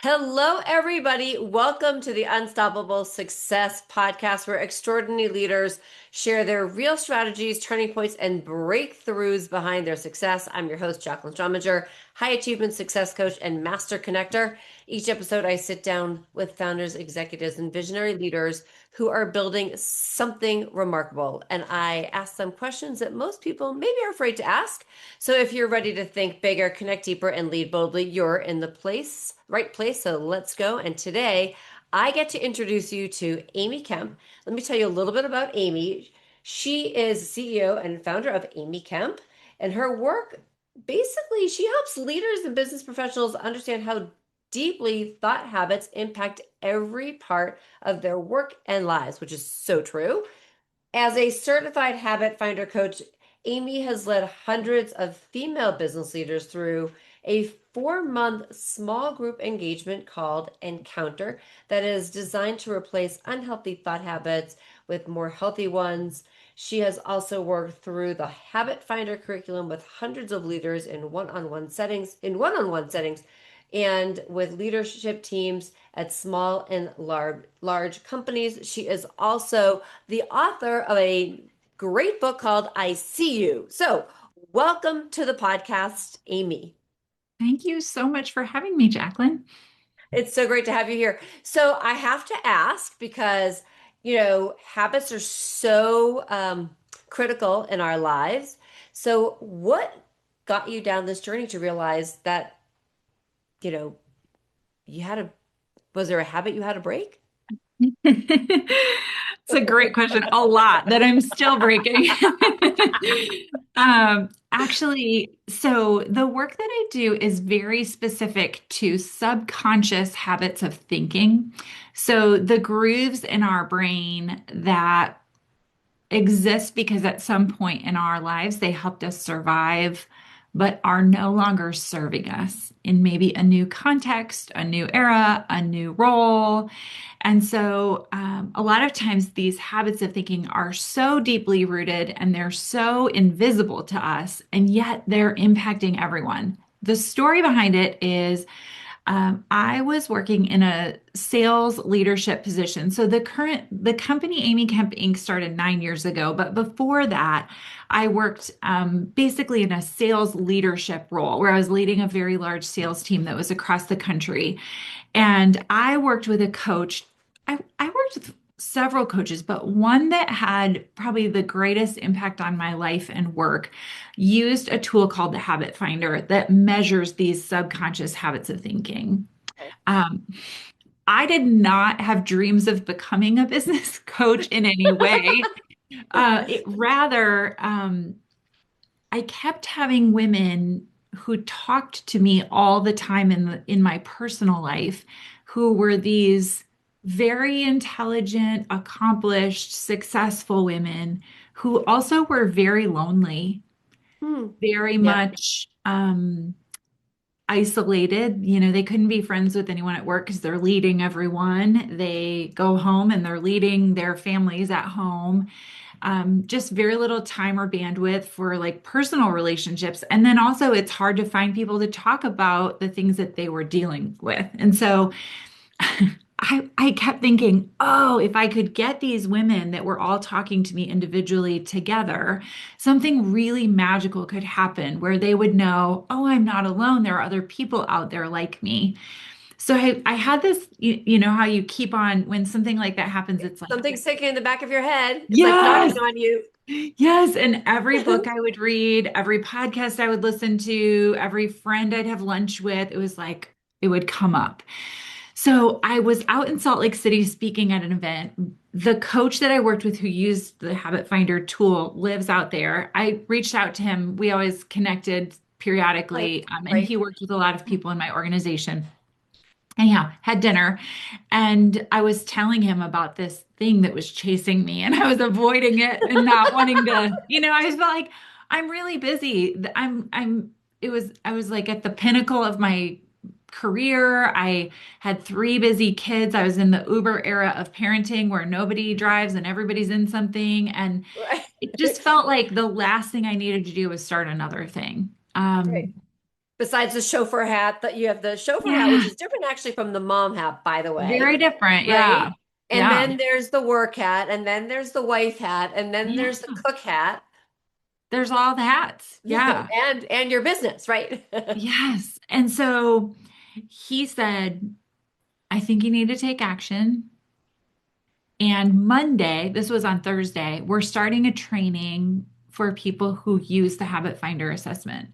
Hello, everybody. Welcome to the Unstoppable Success Podcast, where extraordinary leaders share their real strategies, turning points, and breakthroughs behind their success. I'm your host, Jaclyn Strominger, high achievement success coach and master connector. Each episode, I sit down with founders, executives, and visionary leaders who are building something remarkable. And I ask them questions that most people maybe are afraid to ask. So if you're ready to think bigger, connect deeper, and lead boldly, you're in the right place. So let's go. And today I get to introduce you to Amy Kemp. Let me tell you a little bit about Amy. She is CEO and founder of Amy Kemp, and her work basically she helps leaders and business professionals understand how deeply thought habits impact every part of their work and lives, which is so true. As a certified habit finder coach, Amy has led hundreds of female business leaders through a 4-month small group engagement called Encounter that is designed to replace unhealthy thought habits with more healthy ones. She has also worked through the Habit Finder curriculum with hundreds of leaders in one-on-one settings and with leadership teams at small and large companies. She is also the author of a great book called I See You. So, welcome to the podcast, Amy. Thank you so much for having me, Jaclyn. It's so great to have you here. So, I have to ask because, habits are so critical in our lives. So, what got you down this journey to realize that, you know, you had a, was there a habit you had to break? It's a great question. A lot that I'm still breaking. Actually, so the work that I do is very specific to subconscious habits of thinking. So the grooves in our brain that exist because at some point in our lives they helped us survive, but are no longer serving us in maybe a new context, a new era, a new role. And so, a lot of times, these habits of thinking are so deeply rooted and they're so invisible to us, and yet they're impacting everyone. The story behind it is I was working in a sales leadership position. So the company Amy Kemp Inc. started 9 years ago, but before that, I worked basically in a sales leadership role where I was leading a very large sales team that was across the country. And I worked with a coach. I worked with several coaches, but one that had probably the greatest impact on my life and work used a tool called the Habit Finder that measures these subconscious habits of thinking. Okay. Um, I did not have dreams of becoming a business coach in any way. I kept having women who talked to me all the time in my personal life, who were these very intelligent, accomplished, successful women who also were very lonely, Hmm. very Yeah. much isolated. You know, they couldn't be friends with anyone at work because they're leading everyone. They go home and they're leading their families at home. Just very little time or bandwidth for like personal relationships. And then also, it's hard to find people to talk about the things that they were dealing with. And so, I kept thinking, oh, if I could get these women that were all talking to me individually together, something really magical could happen where they would know, oh, I'm not alone. There are other people out there like me. So I had this, you know, how you keep on, when something like that happens, it's like, Something sticking in the back of your head. It's like knocking yes, on you. yes. And every book I would read, every podcast I would listen to, every friend I'd have lunch with, it was like, it would come up. So I was out in Salt Lake City speaking at an event. The coach that I worked with who used the Habit Finder tool lives out there. I reached out to him. We always connected Right. periodically, and Right. he worked with a lot of people in my organization. Anyhow, had dinner, and I was telling him about this thing that was chasing me, and I was avoiding it and not wanting to, I just felt like I'm really busy. I was like at the pinnacle of my career. I had three busy kids. I was in the Uber era of parenting where nobody drives and everybody's in something. And Right. it just felt like the last thing I needed to do was start another thing. Right. Besides the chauffeur hat, that you have the chauffeur hat, which Yeah. is different actually from the mom hat, by the way, Very different. right? Yeah. And Yeah. then there's the work hat, and then there's the wife hat, and then Yeah. there's the cook hat. There's all the hats. Yeah. And your business, right? Yes. And so he said, I think you need to take action. And Monday, this was on Thursday, we're starting a training for people who use the Habit Finder assessment.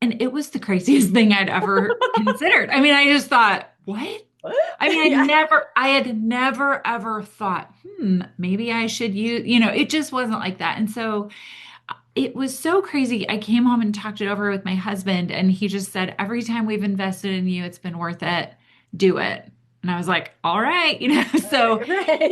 And it was the craziest thing I'd ever considered. I mean, I just thought, what? I mean, Yeah. I had never ever thought, maybe I should use, it just wasn't like that. And so it was so crazy. I came home and talked it over with my husband, and he just said, every time we've invested in you, it's been worth it. Do it. And I was like, all right, so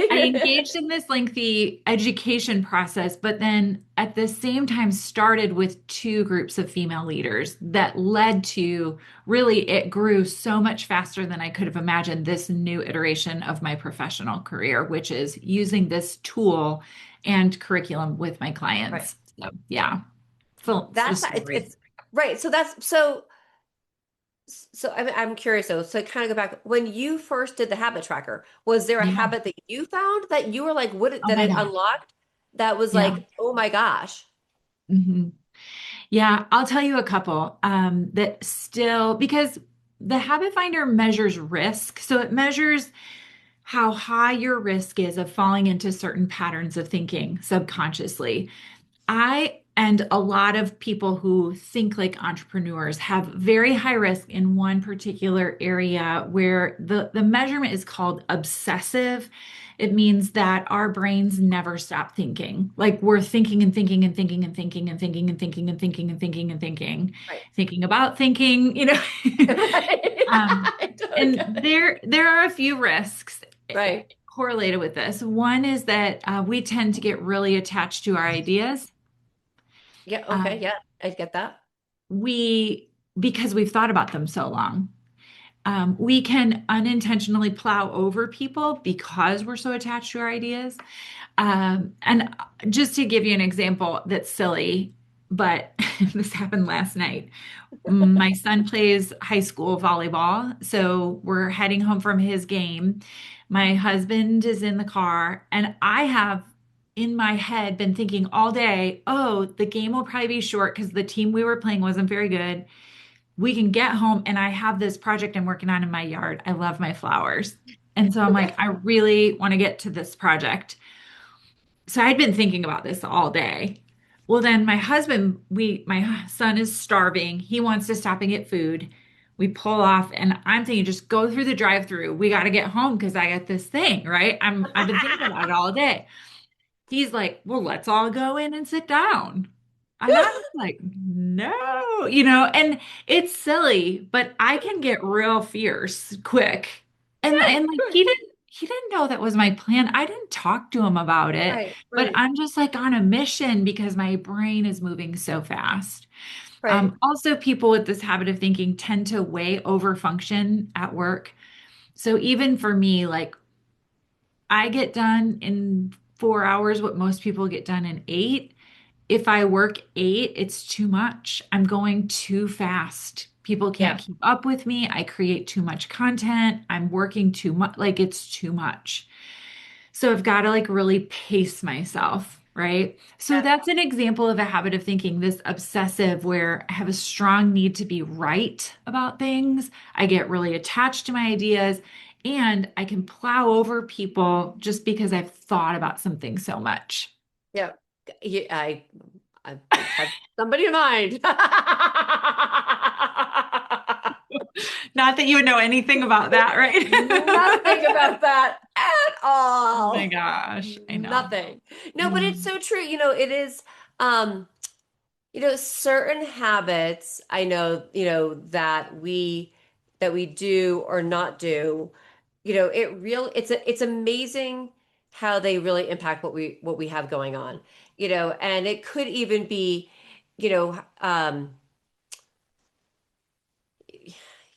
I Right. engaged in this lengthy education process, but then at the same time started with two groups of female leaders that led to really it grew so much faster than I could have imagined this new iteration of my professional career, which is using this tool and curriculum with my Right. clients. So, yeah, it's the That's story. it's right. So that's so I'm curious though. So kind of go back when you first did the habit tracker, was there a Yeah. habit that you found that you were like, what Oh that my it gosh. unlocked that was Yeah. like, oh my gosh. hmm Yeah, I'll tell you a couple that still, because the habit finder measures risk. So it measures how high your risk is of falling into certain patterns of thinking subconsciously. I and a lot of people who think like entrepreneurs have very high risk in one particular area where the measurement is called obsessive. It means that our brains never stop thinking. Like we're thinking and thinking and thinking and thinking and thinking and thinking and thinking and thinking and thinking, Right. thinking about thinking. Right. Um, I totally and get it. there are a few risks Right. correlated with this. One is that we tend to get really attached to our ideas. Yeah, okay, Um, yeah, I get that. we, because we've thought about them so long, we can unintentionally plow over people because we're so attached to our ideas. And just to give you an example that's silly, but this happened last night. My son plays high school volleyball, so we're heading home from his game. My husband is in the car, and I have in my head been thinking all day, oh, the game will probably be short because the team we were playing wasn't very good. We can get home, and I have this project I'm working on in my yard. I love my flowers. And so I'm Okay. like, I really want to get to this project. So I'd been thinking about this all day. Well, then my son is starving. He wants to stop and get food. We pull off and I'm thinking, just go through the drive-through. We got to get home because I got this thing, right? I've been thinking about it all day. He's like, well, let's all go in and sit down. And I'm like, no, and it's silly, but I can get real fierce quick. And like he didn't know that was my plan. I didn't talk to him about it, Right, but right, I'm just like on a mission because my brain is moving so fast. right. Also, people with this habit of thinking tend to way over function at work. So even for me, like I get done in 4 hours what most people get done in 8. If I work 8, it's too much. I'm going too fast. People can't Yeah, keep up with me. I create too much content. I'm working too much. Like it's too much. So I've got to like really pace myself, right? So yeah, that's an example of a habit of thinking, this obsessive where I have a strong need to be right about things. I get really attached to my ideas and I can plow over people just because I've thought about something so much. yeah. Yeah, I have somebody in mind. Not that you would know anything about that, right? Nothing about that at Oh my all. gosh, I know. Nothing. No, but it's Mm, so true. It is, certain habits I know, that we do or not do, it's amazing how they really impact what we have going on. And it could even be, you know,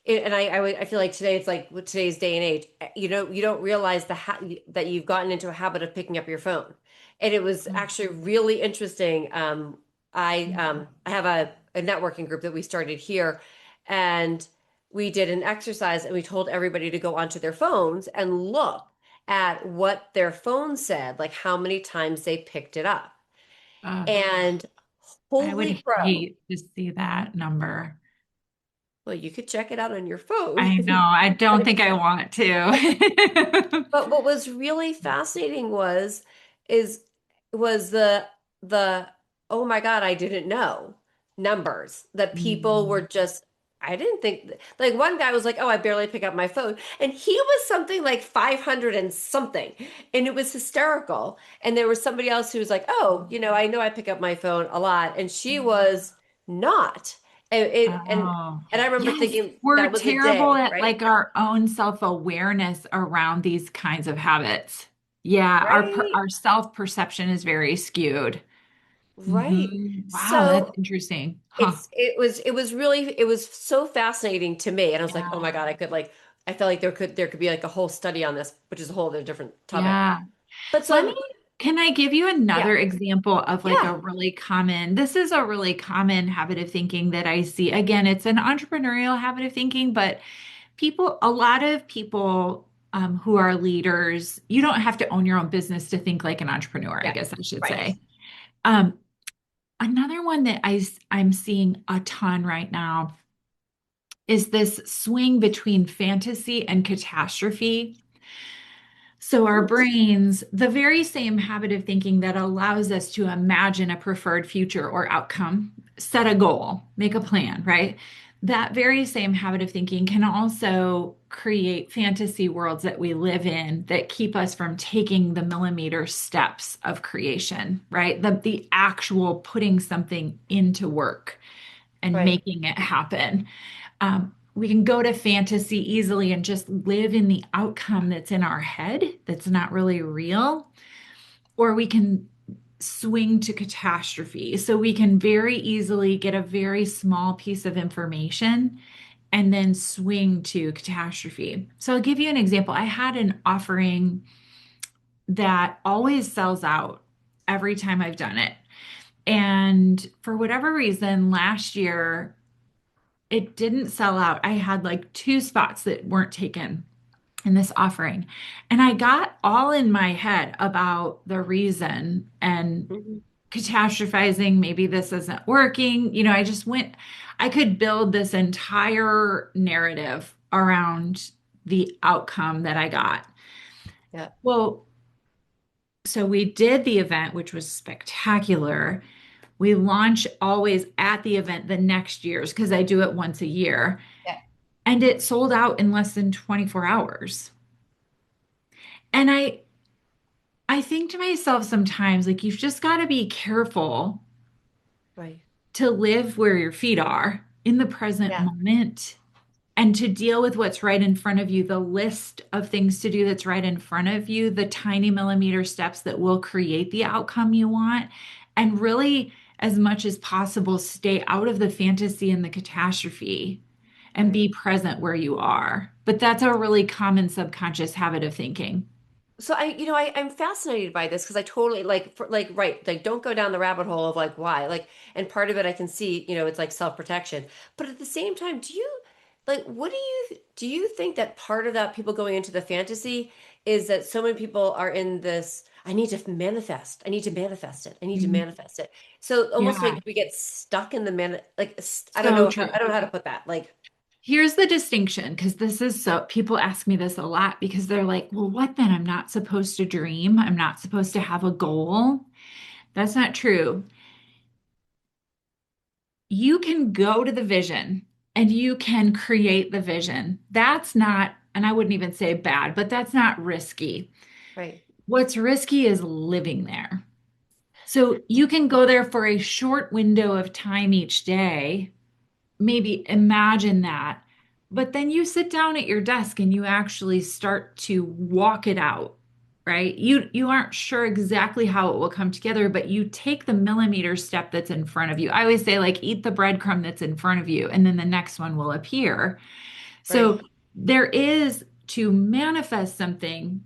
I feel like today it's like with today's day and age, you don't realize that you've gotten into a habit of picking up your phone. And it was actually really interesting. I have a networking group that we started here, and we did an exercise and we told everybody to go onto their phones and look at what their phone said, like how many times they picked it up. Uh, And I would holy crow, hate to see that number. well, you could check it out on your phone. I know. I But don't if think I want to. But what was really fascinating is was the oh my God, I didn't know numbers that people were Mm. just I didn't think like one guy was like, "Oh, I barely pick up my phone." And he was something like 500 and something. And it was hysterical. And there was somebody else who was like, "Oh, I know I pick up my phone a lot." And she was not. Oh, And I remember yes. thinking We're that was a terrible day, at right? like our own self-awareness around these kinds of habits. Yeah, Right? our self-perception is very skewed. Right. Wow, that's So interesting. Huh. it was so fascinating to me. And I was like, oh Yeah. my God, I felt like there could be like a whole study on this, which is a whole other different topic. Yeah. But Let me, so can I give you yeah, another example of like yeah, a really common, this is a really common habit of thinking that I see. Again, it's an entrepreneurial habit of thinking, but a lot of people who are leaders, you don't have to own your own business to think like an entrepreneur, I yeah, guess I should right. say. Um, Another one that I'm seeing a ton right now is this swing between fantasy and catastrophe. So, our Hmm. brains, the very same habit of thinking that allows us to imagine a preferred future or outcome, set a goal, make a plan, right? That very same habit of thinking can also create fantasy worlds that we live in that keep us from taking the millimeter steps of creation, right? The actual putting something into work and Right, making it happen. We can go to fantasy easily and just live in the outcome that's in our head that's not really real, or we can swing to catastrophe. So we can very easily get a very small piece of information and then swing to catastrophe. So I'll give you an example. I had an offering that always sells out every time I've done it. And for whatever reason, last year it didn't sell out. I had like two spots that weren't taken in this offering. And I got all in my head about the reason and hmm, catastrophizing. Maybe this isn't working. I could build this entire narrative around the outcome that I got. yeah, Well, so we did the event, which was spectacular. We launch always at the event the next year's because I do it once a year. yeah, And it sold out in less than 24 hours. And I think to myself sometimes, like, you've just got to be careful right, to live where your feet are in the present yeah, moment and to deal with what's right in front of you, the list of things to do that's right in front of you, the tiny millimeter steps that will create the outcome you want. And really, as much as possible, stay out of the fantasy and the catastrophe and right. be present where you are. But that's a really common subconscious habit of thinking. So I'm fascinated by this because I totally right, like don't go down the rabbit hole of like why, like, and part of it I can see, it's like self-protection. But at the same time, what do you think that part of that people going into the fantasy is that so many people are in this, I need to manifest, I need to manifest it, I need to Mhm. manifest it. So almost Yeah, like we get stuck in the I don't so know true. I don't know how to put that. Like, Here's the distinction, because this is so people ask me this a lot because they're like, well, what then? I'm not supposed to dream. I'm not supposed to have a goal. That's not true. You can go to the vision and you can create the vision. That's not, and I wouldn't even say bad, but that's not risky. right, What's risky is living there. So you can go there for a short window of time each day, maybe imagine that. But then you sit down at your desk and you actually start to walk it out, right? You aren't sure exactly how it will come together, but you take the millimeter step that's in front of you. I always say like eat the breadcrumb that's in front of you and then the next one will appear. right, So there is to manifest something.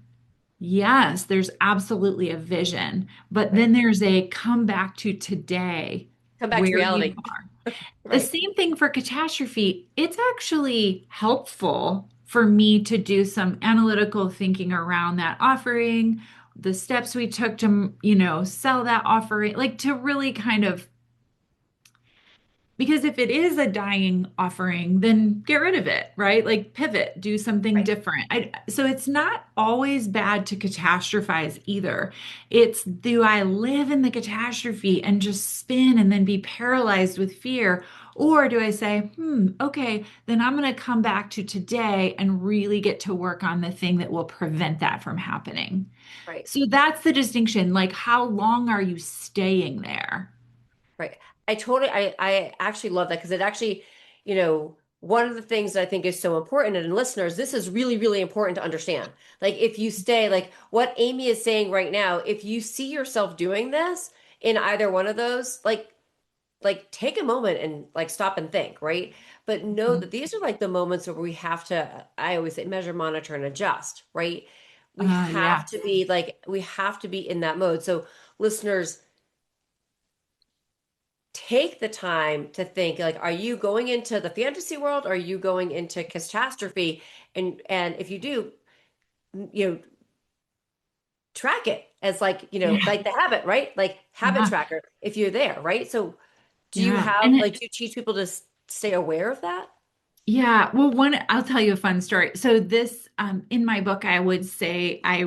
Yes, there's absolutely a vision, but right. then there's a come back to today Come back to where you reality. are. The Right. same thing for catastrophe. It's actually helpful for me to do some analytical thinking around that offering, the steps we took to, sell that offering, like to really kind of, because if it is a dying offering, then get rid of it, right? Like pivot, do something Right. different. So it's not always bad to catastrophize either. It's, do I live in the catastrophe and just spin and then be paralyzed with fear? Or do I say, okay, then I'm going to come back to today and really get to work on the thing that will prevent that from happening? Right. So that's the distinction. Like, how long are you staying there? Right. I actually love that because it actually, one of the things that I think is so important, and listeners, this is really, really important to understand. Like if you stay, like what Amy is saying right now, if you see yourself doing this in either one of those, like take a moment and like stop and think, right? But know that these are like the moments where we have to, I always say measure, monitor, and adjust, right? We have to Yes. be like, we have to be in that mode. So listeners, take the time to think like, are you going into the fantasy world, or are you going into catastrophe? And if you do, you know track it as like, Yeah. like the habit, right? Like habit Yeah. tracker if you're there, right? So do you Yeah. have And like, do you teach people to stay aware of that? yeah, well, I'll tell you a fun story. So this, in my book, I would say I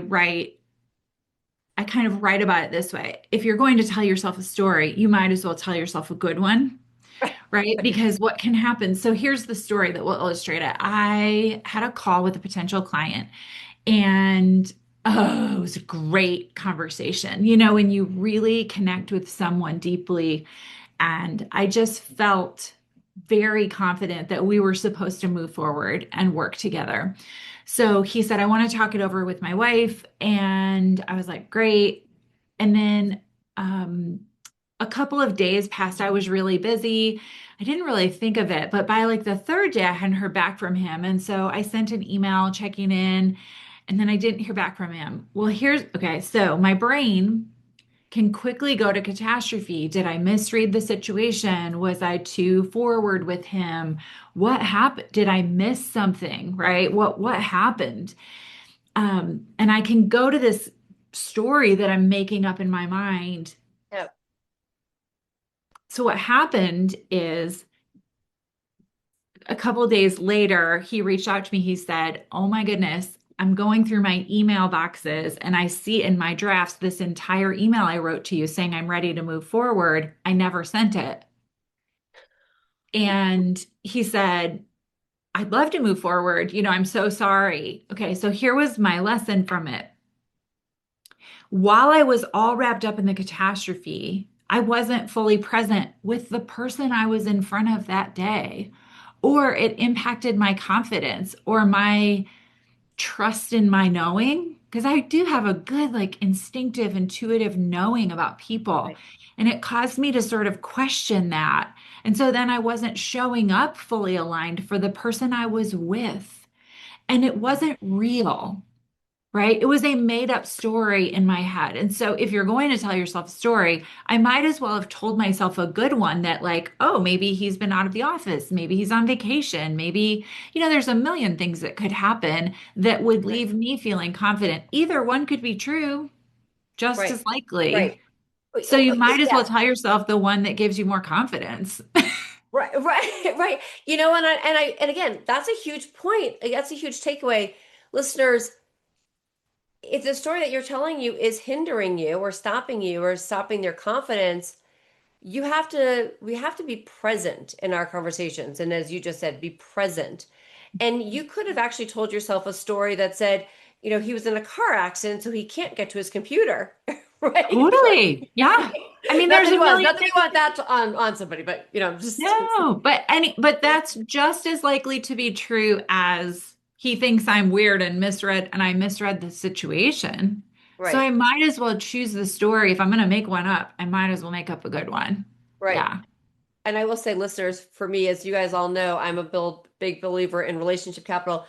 kind of write about it this way. If you're going to tell yourself a story, you might as well tell yourself a good one, right? Because what can happen? So here's the story that will illustrate it. I had a call with a potential client, and oh, it was a great conversation. When you really connect with someone deeply, and I just felt very confident that we were supposed to move forward and work together. So he said, I want to talk it over with my wife. And I was like, great. And then um, a couple of days passed. I was really busy. I didn't really think of it. But by like the third day, I hadn't heard back from him. And so I sent an email checking in, and then I didn't hear back from him. Well, okay. So my brain can quickly go to catastrophe. Did I misread the situation? Was I too forward with him? What happened? Did I miss something? Right? What happened? And I can go to this story that I'm making up in my mind. Yeah. So what happened is a couple of days later, he reached out to me. He said, "Oh my goodness, I'm going through my email boxes and I see in my drafts this entire email I wrote to you saying I'm ready to move forward. I never sent it." And he said, "I'd love to move forward. I'm so sorry." Okay, so here was my lesson from it. While I was all wrapped up in the catastrophe, I wasn't fully present with the person I was in front of that day, or it impacted my confidence or my trust in my knowing. Because I do have a good, like, instinctive, intuitive knowing about people. Right. And it caused me to sort of question that. And so then I wasn't showing up fully aligned for the person I was with. And it wasn't real, right? It was a made up story in my head. And so if you're going to tell yourself a story, I might as well have told myself a good one that, like, oh, maybe he's been out of the office. Maybe he's on vacation. Maybe, there's a million things that could happen that would Right. leave me feeling confident. Either one could be true, just Right. as likely. Right. Wait, So you might as well yeah. tell yourself the one that gives you more confidence. Right. Right. Right. And again, that's a huge point. Like, that's a huge takeaway. Listeners, if the story that you're telling you is hindering you or stopping their confidence, we have to be present in our conversations. And as you just said, be present. And you could have actually told yourself a story that said, he was in a car accident, so he can't get to his computer, right? Totally. Yeah. I mean, there's a Not million that we things. want that on somebody, but just No, but that's just as likely to be true as he thinks I'm weird and I misread the situation. So right, I might as well choose the story. If I'm going to make one up, I might as well make up a good one. right. Yeah, And I will say, listeners, for me, as you guys all know, I'm a big believer in relationship capital.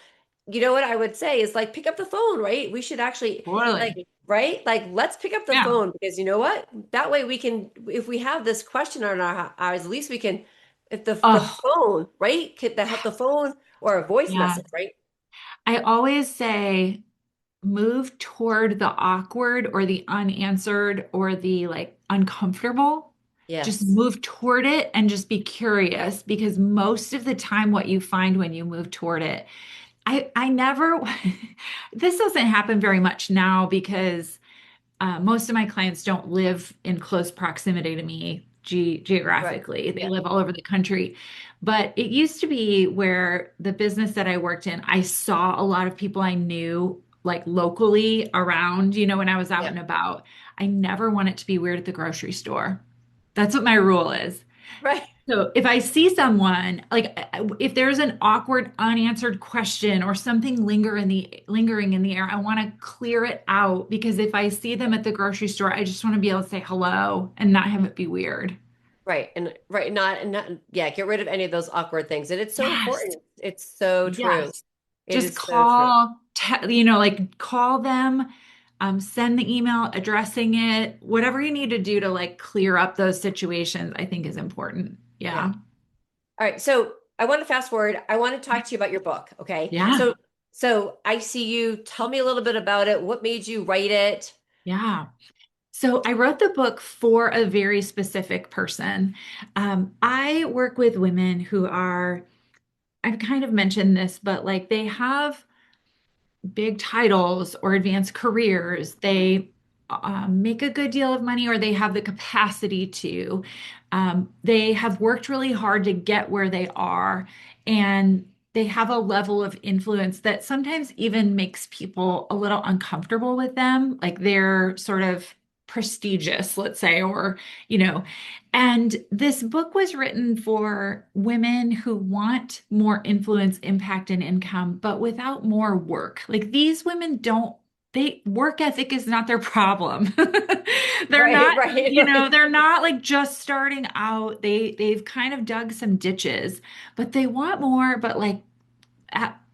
You know what I would say is like pick up the phone, right? We should actually like, totally. right? Like let's pick up the Yeah. phone, because you know what? That way we can, if we have this question on our eyes, at least we can If the Oh, phone, right? The phone or a voice yeah. message, right? I always say move toward the awkward or the unanswered or the like uncomfortable. Just Yes. move toward it and just be curious because most of the time what you find when you move toward it, I never this doesn't happen very much now because most of my clients don't live in close proximity to me Right. geographically. They Yeah. live all over the country. But it used to be where the business that I worked in, I saw a lot of people I knew like locally around, when I was out Yeah. and about. I never want it to be weird at the grocery store. That's what my rule is. Right. So if I see someone, like if there's an awkward unanswered question or something lingering in the air, I want to clear it out because if I see them at the grocery store, I just want to be able to say hello and not have it be weird. Right. And right, not yeah, get rid of any of those awkward things. And it's so Yes. important. It's so true. Yes. It Just is so true. call, like call them, send the email addressing it, whatever you need to do to like clear up those situations, I think is important. Yeah. Yeah. All right. So I want to fast forward. I want to talk to you about your book. Okay. Yeah. So I see you. Tell me a little bit about it. What made you write it? Yeah. So I wrote the book for a very specific person. I work with women who are, I've kind of mentioned this, but like they have big titles or advanced careers. They make a good deal of money or they have the capacity to. They have worked really hard to get where they are, and they have a level of influence that sometimes even makes people a little uncomfortable with them. Like they're sort of prestigious, let's say, or, you know, and this book was written for women who want more influence, impact, and income, but without more work. Like these women don't, they work ethic is not their problem. They're Right, not, right, right. they're not like just starting out. They've kind of dug some ditches, but they want more, but like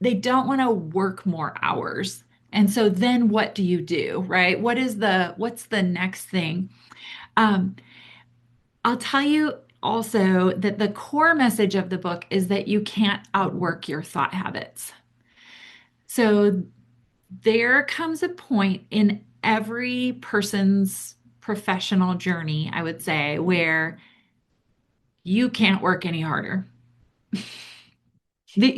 they don't want to work more hours. And so then what do you do, right? What's the next thing? Um, I'll tell you also that the core message of the book is that you can't outwork your thought habits. So there comes a point in every person's professional journey, I would say, where you can't work any harder. That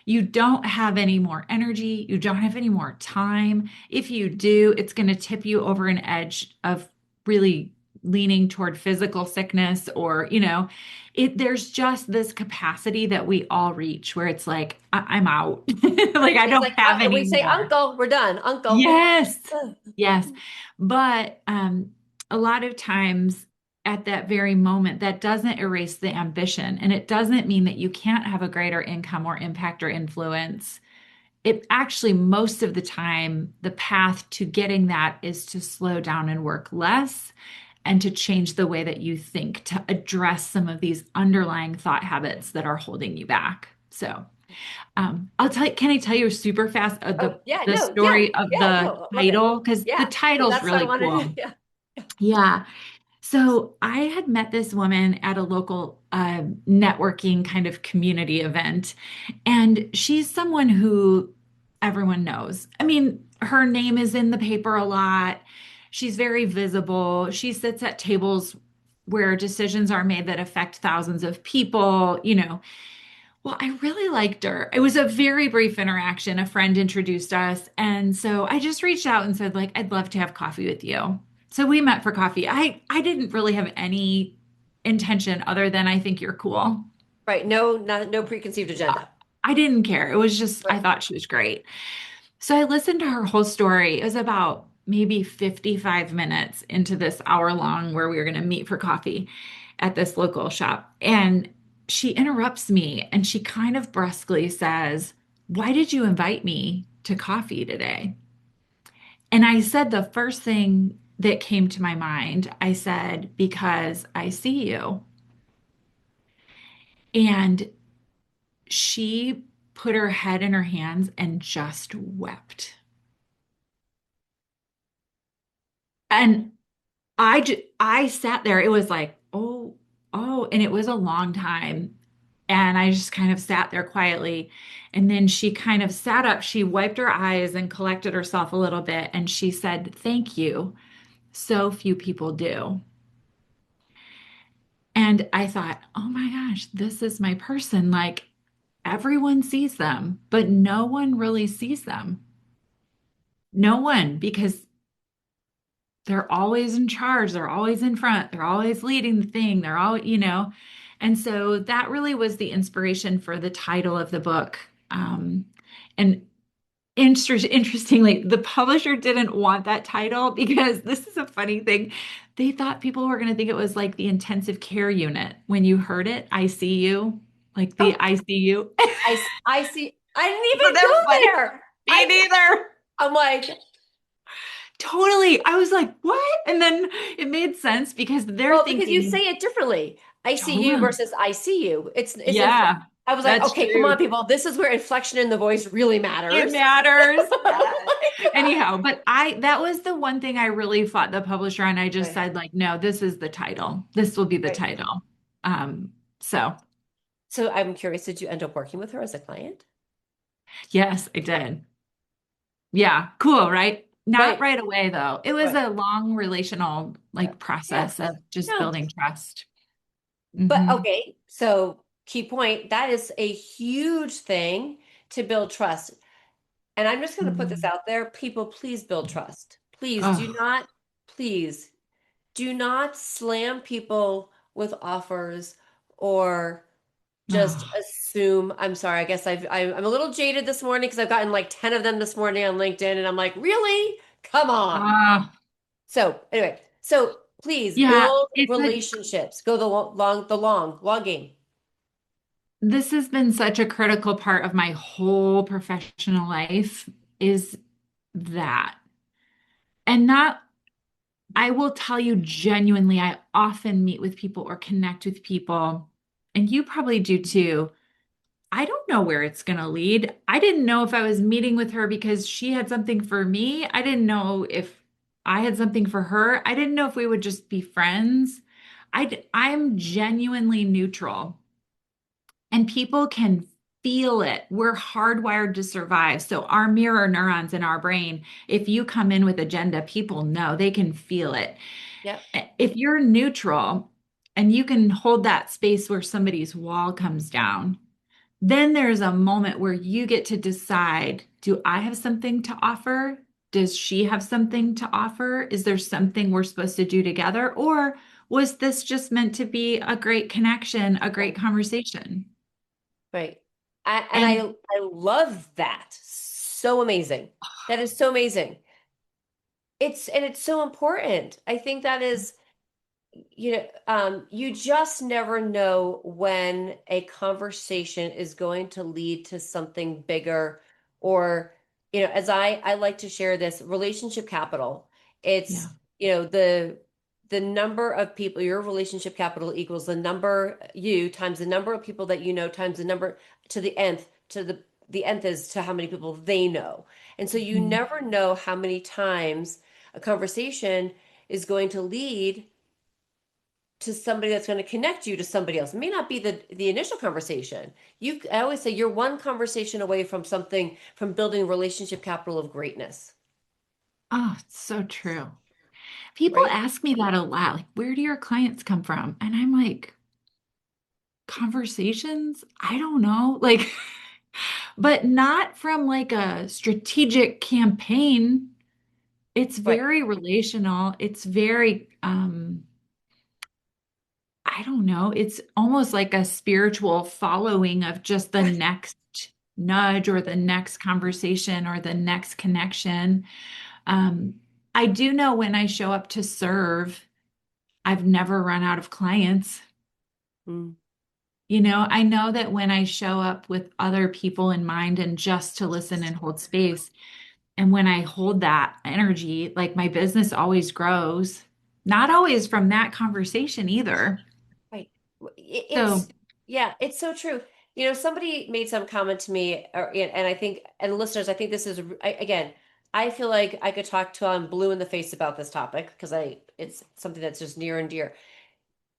you don't have any more energy, you don't have any more time. If you do, it's going to tip you over an edge of really leaning toward physical sickness or, there's just this capacity that we all reach where it's like I'm out. Like I It's don't like have we any say, more. Uncle, we're done. Uncle. Yes. Yes. But a lot of times at that very moment, that doesn't erase the ambition. And it doesn't mean that you can't have a greater income or impact or influence. It actually, most of the time, the path to getting that is to slow down and work less and to change the way that you think to address some of these underlying thought habits that are holding you back. So, can I tell you super fast Oh, yeah, the no, yeah, story of yeah, the no, I love it. title? Because the Yeah, title's that's what I really wanted to, cool. yeah. Yeah. So I had met this woman at a local networking kind of community event, and she's someone who everyone knows. I mean, her name is in the paper a lot. She's very visible. She sits at tables where decisions are made that affect thousands of people. Well, I really liked her. It was a very brief interaction. A friend introduced us. And so I just reached out and said, like, I'd love to have coffee with you. So we met for coffee. I didn't really have any intention other than I think you're cool. Right, no, no preconceived agenda. I didn't care. It was just, I Right. thought she was great. So I listened to her whole story. It was about maybe 55 minutes into this hour long where we were going to meet for coffee at this local shop. And she interrupts me and she kind of brusquely says, "Why did you invite me to coffee today?" And I said the first thing that came to my mind. I said, "Because I see you." And she put her head in her hands and just wept. And I sat there. It was like, oh. oh, and it was a long time. And I just kind of sat there quietly. And then she kind of sat up, she wiped her eyes and collected herself a little bit. And she said, "Thank you. So few people do." And I thought, oh my gosh, this is my person. Like everyone sees them, but no one really sees them. No one, because they're always in charge. They're always in front. They're always leading the thing. They're all, And so that really was the inspiration for the title of the book. And interestingly, the publisher didn't want that title because this is a funny thing. They thought people were going to think it was like the intensive care unit. When you heard it, ICU, like the Oh, ICU. I see. I didn't So even that was go funny. there. Me neither. I'm like, Totally. I was like, what? And then it made sense because they're well, because you thinking, say it differently. ICU totally. versus ICU. Yeah, I was like, that's okay, come on, true. people. This is where inflection in the voice really It matters. matters. Yes. Anyhow, but that was the one thing I really fought the publisher on. I just Right, said, like, no, this is the title. This will be the right. title. So So I'm curious, did you end up working with her as a client? yes, I did. Yeah, cool, right? Not Right, right away though. It was right. a long relational Yeah, like yeah. process of just No. building trust. But Hmm. okay, so key point, that is a huge thing to build trust. And I'm just going to put this Hmm. out there. People, please build trust. Oh, Please do not slam people with offers or just oh, assume. I'm sorry. I guess I'm a little jaded this morning because I've gotten like 10 of them this morning on LinkedIn. And I'm like, really? Come on. oh. So anyway, so please Yeah, build relationships. Go the long game. this has been such a critical part of my whole professional life is that. And not, I will tell you genuinely, I often meet with people or connect with people, and you probably do too. I don't know where it's going to lead. I didn't know if I was meeting with her because she had something for me. I didn't know if I had something for her. I didn't know if we would just be friends. I'm genuinely neutral. And people can feel it. We're hardwired to survive. So our mirror neurons in our brain, if you come in with agenda, people know they can feel it. Yep. If you're neutral and you can hold that space where somebody's wall comes down, then there's a moment where you get to decide, do I have something to offer? Does she have something to offer? Is there something we're supposed to do together? Or was this just meant to be a great connection, a great Right. conversation? Right. And I love that. So amazing. That is so amazing. It's so important. I think that is, you just never know when a conversation is going to lead to something bigger or, as I like to share this relationship capital. It's, yeah. the number of people, your relationship capital equals the number you times the number of people that you know times the number to the nth to the nth is to how many people they know. And so you Mhm. never know how many times a conversation is going to lead to somebody that's going to connect you to somebody else. It may not be the initial conversation. I always say you're one conversation away from something from building relationship capital of greatness, Oh, it's so true. People right? ask me that a lot. Like, where do your clients come from? And I'm like, conversations? I don't know. Like, but not from like a strategic campaign. It's Right. very relational. It's very, I don't know. It's almost like a spiritual following of just the next nudge or the next conversation or the next connection. Um, I do know when I show up to serve, I've never run out of clients. Mm. I know that when I show up with other people in mind and just to listen and hold space, and when I hold that energy, like my business always grows, not always from that conversation either. Right. So, Yeah, it's so true. Somebody made some comment to me, and I think, and listeners, I think this is, again, I feel like I could talk to I'm blue in the face about this topic because it's something that's just near and dear.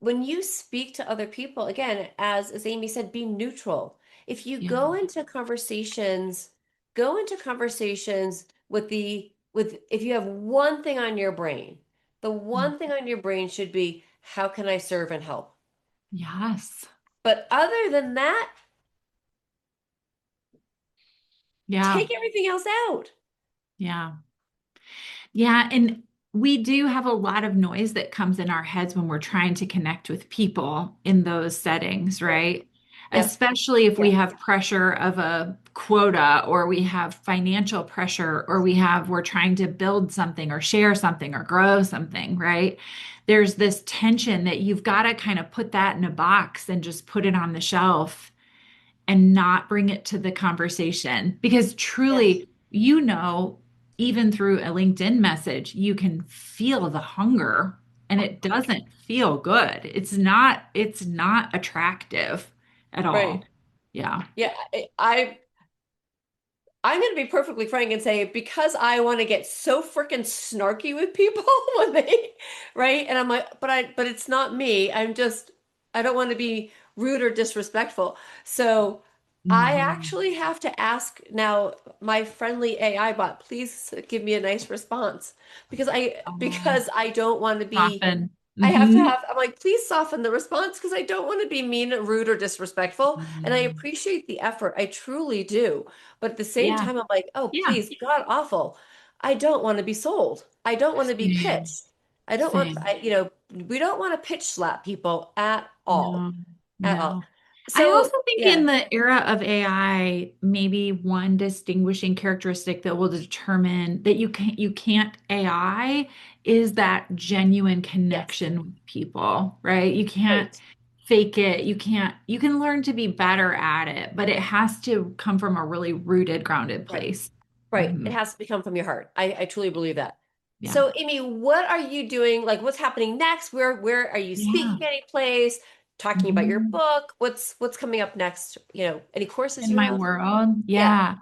when you speak to other people, again, as Amy said, be neutral. If you Yeah. go into conversations with if you have one thing on your brain, the Mm. one thing on your brain should be, how can I serve and help? Yes. But other than that, Yeah. take everything else out. Yeah. Yeah, and we do have a lot of noise that comes in our heads when we're trying to connect with people in those settings, Right. right? Yep. Especially if we Yeah. have pressure of a quota or we have financial pressure or we're trying to build something or share something or grow something, right? There's this tension that you've got to kind of put that in a box and just put it on the shelf and not bring it to the conversation because Yes. truly, even through a LinkedIn message, you can feel the hunger and it doesn't feel good. It's not attractive at Right. all. Yeah. Yeah. I'm going to be perfectly frank and say because I want to get so freaking snarky with people when right? And I'm like, but it's not me. I don't want to be rude or disrespectful. So I Hmm. actually have to ask now my friendly AI bot, please give me a nice response Oh, because I don't want to be often. I have to Hmm. I'm like, please soften the response because I don't want to be mean, rude, or disrespectful. And I Hmm. appreciate the effort. I truly do. But at the same Yeah. time, I'm like, oh, Yeah. please, God awful. I don't want to be sold. I don't want to be Same. pitched. I don't want, Same. we don't want to pitch slap people at all. No, At all. no. I also So, think in yeah, the era of AI, maybe one distinguishing characteristic that will determine that you can't AI is that genuine yes, connection with people, right? You can't right. fake it. You can learn to be better at it, but it has to come from a really rooted, grounded Right. place. Right. It Hmm. has to become from your heart. I truly believe that. Yeah. So, Amy, what are you doing? Like, what's happening next? Where are you Yeah. speaking any place? Talking about your Mhm. book? What's coming up next? Any courses In you my have? world. Yeah.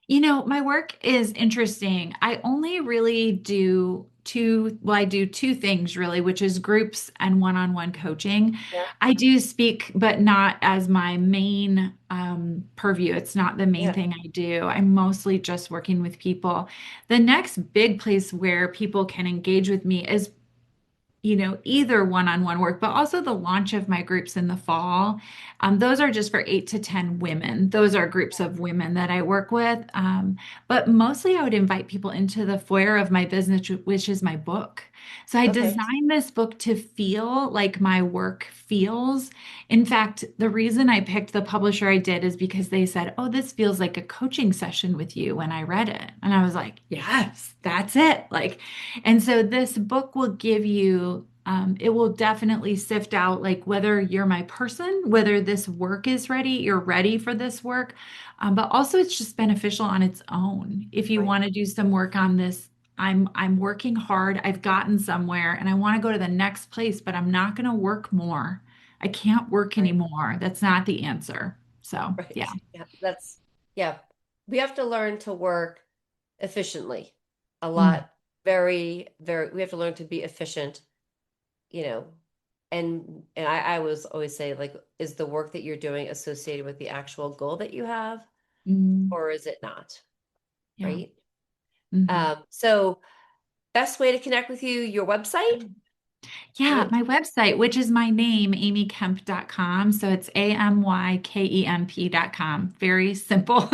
Yeah. My work is interesting. I only really I do two things really, which is groups and one-on-one coaching. Yeah. I do speak, but not as my main purview. It's not the main Yeah. thing I do. I'm mostly just working with people. The next big place where people can engage with me is either one-on-one work, but also the launch of my groups in the fall. Those are just for 8 to 10 women. Those are groups of women that I work with. But mostly I would invite people into the foyer of my business, which is my book. So I Okay. designed this book to feel like my work feels. In fact, the reason I picked the publisher I did is because they said, "Oh, this feels like a coaching session with you," when I read it. And I was like, "Yes, that's it." And so this book will give you, it will definitely sift out like whether you're my person, whether this work is ready, you're ready for this work. But also it's just beneficial on its own. If you Right. want to do some work on this, I'm working hard, I've gotten somewhere and I want to go to the next place, but I'm not going to work more. I can't work Right. anymore. That's not the answer. So, Right. yeah. Yeah. Yeah. We have to learn to work efficiently a Mm, lot. Very, very, we have to learn to be efficient, you know, and I was always say, like, is the work that you're doing associated with the actual goal that you have, mm, or is it not? yeah. Right. Hmm. So best way to connect with you, your website? Yeah, What my website, which is my name, amykemp.com. So it's amykemp.com. Very simple. so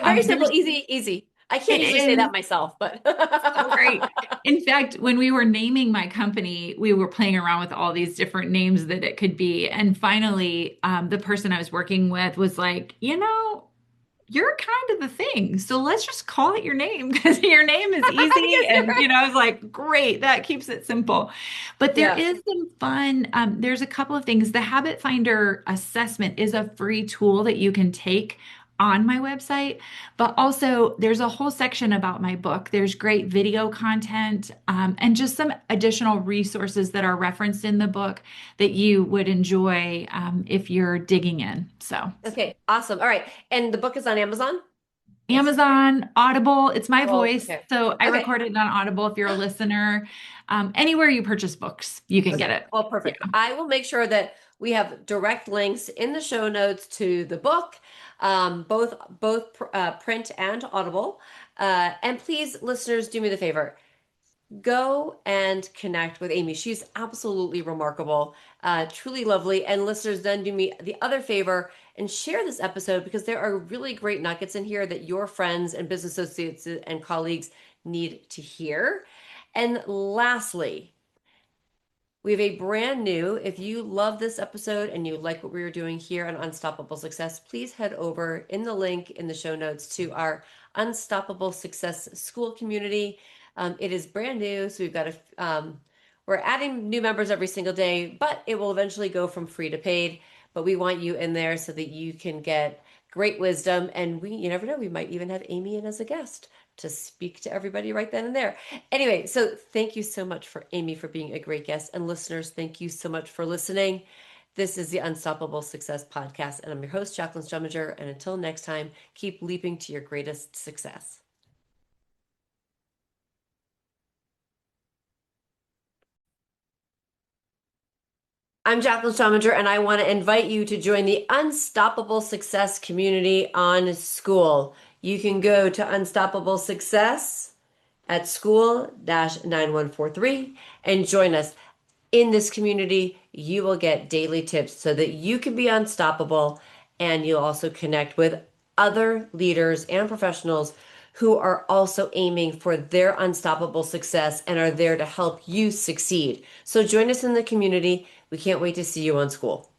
very simple, There's easy, easy. I can't it usually say is that myself, but so great. In fact, when we were naming my company, we were playing around with all these different names that it could be. And finally, the person I was working with was like, you're kind of the thing. So let's just call it your name because your name is easy. yes, you're And, right. I was like, great, that keeps it simple. But there Yeah. is some fun, there's a couple of things. The Habit Finder assessment is a free tool that you can take on my website. But also, there's a whole section about my book. There's great video content and just some additional resources that are referenced in the book that you would enjoy if you're digging in. So, Okay, awesome. All right. And the book is on Amazon? Yes. Amazon, Audible. It's my Well, voice. okay. So I Okay. recorded it on Audible if you're a listener. Anywhere you purchase books, you can get Okay. it. Well, Yeah. perfect. I will make sure that we have direct links in the show notes to the book, both print and Audible. And please, listeners, do me the favor. Go and connect with Amy. She's absolutely remarkable, truly lovely. And listeners, then do me the other favor and share this episode because there are really great nuggets in here that your friends and business associates and colleagues need to hear. And lastly, we have a brand new, if you love this episode and you like what we are doing here on Unstoppable Success, please head over in the link in the show notes to our Unstoppable Success School community. It is brand new, so we're adding new members every single day, but it will eventually go from free to paid. But we want you in there so that you can get great wisdom, and you never know, we might even have Amy in as a guest to speak to everybody right then and there. Anyway, so thank you so much for Amy for being a great guest. And listeners, thank you so much for listening. This is the Unstoppable Success Podcast, and I'm your host, Jaclyn Strominger. And until next time, keep leaping to your greatest success. I'm Jaclyn Strominger, and I want to invite you to join the Unstoppable Success community on School. You can go to Unstoppable Success at school-9143 and join us. In this community, you will get daily tips so that you can be unstoppable, and you'll also connect with other leaders and professionals who are also aiming for their unstoppable success and are there to help you succeed. So join us in the community. We can't wait to see you on School.